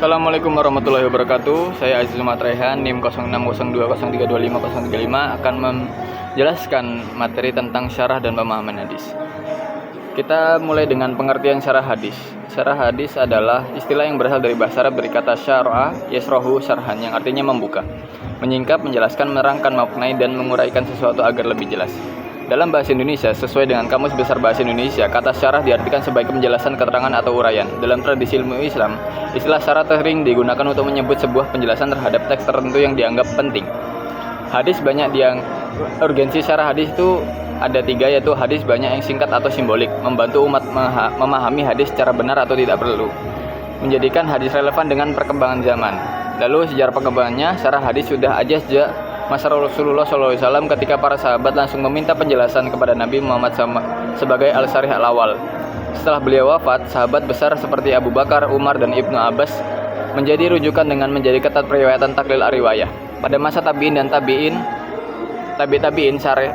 Assalamualaikum warahmatullahi wabarakatuh. Saya Aziz Matrehan, NIM 0602032535 akan menjelaskan materi tentang syarah dan pemahaman hadis. Kita mulai dengan pengertian syarah hadis. Syarah hadis adalah istilah yang berasal dari bahasa Arab dari kata syara'a yasrohu syarhan yang artinya membuka, menyingkap, menjelaskan, menerangkan, memaknai, dan menguraikan sesuatu agar lebih jelas. Dalam bahasa Indonesia, sesuai dengan Kamus Besar Bahasa Indonesia, kata syarah diartikan sebagai penjelasan, keterangan, atau uraian. Dalam tradisi ilmu Islam, istilah syarah sering digunakan untuk menyebut sebuah penjelasan terhadap teks tertentu yang dianggap penting. Hadis banyak urgensi syarah hadis itu ada 3, yaitu hadis banyak yang singkat atau simbolik, membantu umat memahami hadis secara benar atau tidak perlu, menjadikan hadis relevan dengan perkembangan zaman. Lalu sejarah perkembangannya, syarah hadis sudah ada sejak masa Rasulullah SAW ketika para sahabat langsung meminta penjelasan kepada Nabi Muhammad sebagai al-syarih al-awal. Setelah beliau wafat, sahabat besar seperti Abu Bakar, Umar, dan Ibnu Abbas menjadi rujukan dengan menjadi ketat periwayatan taklil ar-riwayah. Pada masa tabi'in dan tabi'in,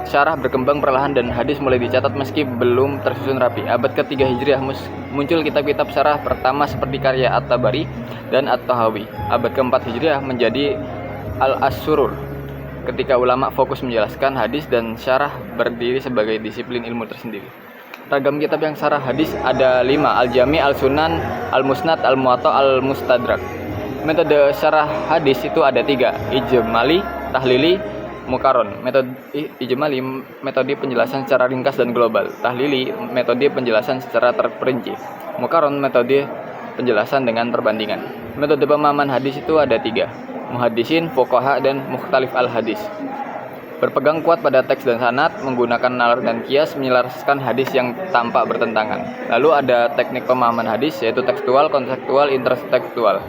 syarah berkembang perlahan dan hadis mulai dicatat meski belum tersusun rapi. Abad ke-3 Hijriah muncul kitab-kitab syarah pertama seperti karya At-Tabari dan At-Tahawi. Abad ke-4 Hijriah menjadi Al-As-Surur, ketika ulama fokus menjelaskan hadis dan syarah berdiri sebagai disiplin ilmu tersendiri. Ragam kitab yang syarah hadis ada 5: Al-Jami, Al-Sunan, Al-Musnad, Al-Muwatta, Al-Mustadrak. Metode syarah hadis itu ada 3: Ijmali, Tahlili, Muqarron. Ijmali metode penjelasan secara ringkas dan global. Tahlili metode penjelasan secara terperinci. Muqarron metode penjelasan dengan perbandingan. Metode pemahaman hadis itu ada 3: Muhaddisin, Fuqaha, dan Mukhtalif al-Hadis. Berpegang kuat pada teks dan sanad, menggunakan nalar dan kias, menyelaraskan hadis yang tampak bertentangan. Lalu ada teknik pemahaman hadis, yaitu tekstual, konseptual, intertekstual.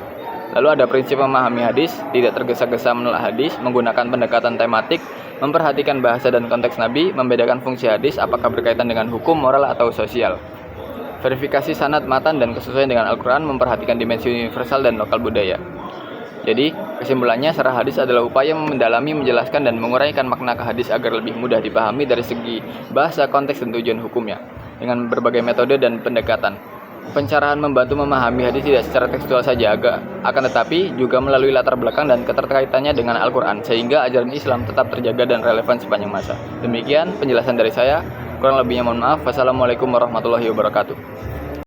Lalu ada prinsip memahami hadis, tidak tergesa-gesa menelaah hadis, menggunakan pendekatan tematik, memperhatikan bahasa dan konteks Nabi, membedakan fungsi hadis apakah berkaitan dengan hukum, moral, atau sosial. Verifikasi sanad, matan, dan kesesuaian dengan Al-Quran, memperhatikan dimensi universal dan lokal budaya. Jadi, kesimpulannya, syarah hadis adalah upaya mendalami, menjelaskan, dan menguraikan makna hadis agar lebih mudah dipahami dari segi bahasa, konteks, dan tujuan hukumnya, dengan berbagai metode dan pendekatan. Pencerahan membantu memahami hadis tidak secara tekstual saja, akan tetapi juga melalui latar belakang dan keterkaitannya dengan Al-Quran, sehingga ajaran Islam tetap terjaga dan relevan sepanjang masa. Demikian penjelasan dari saya, kurang lebihnya mohon maaf. Wassalamualaikum warahmatullahi wabarakatuh.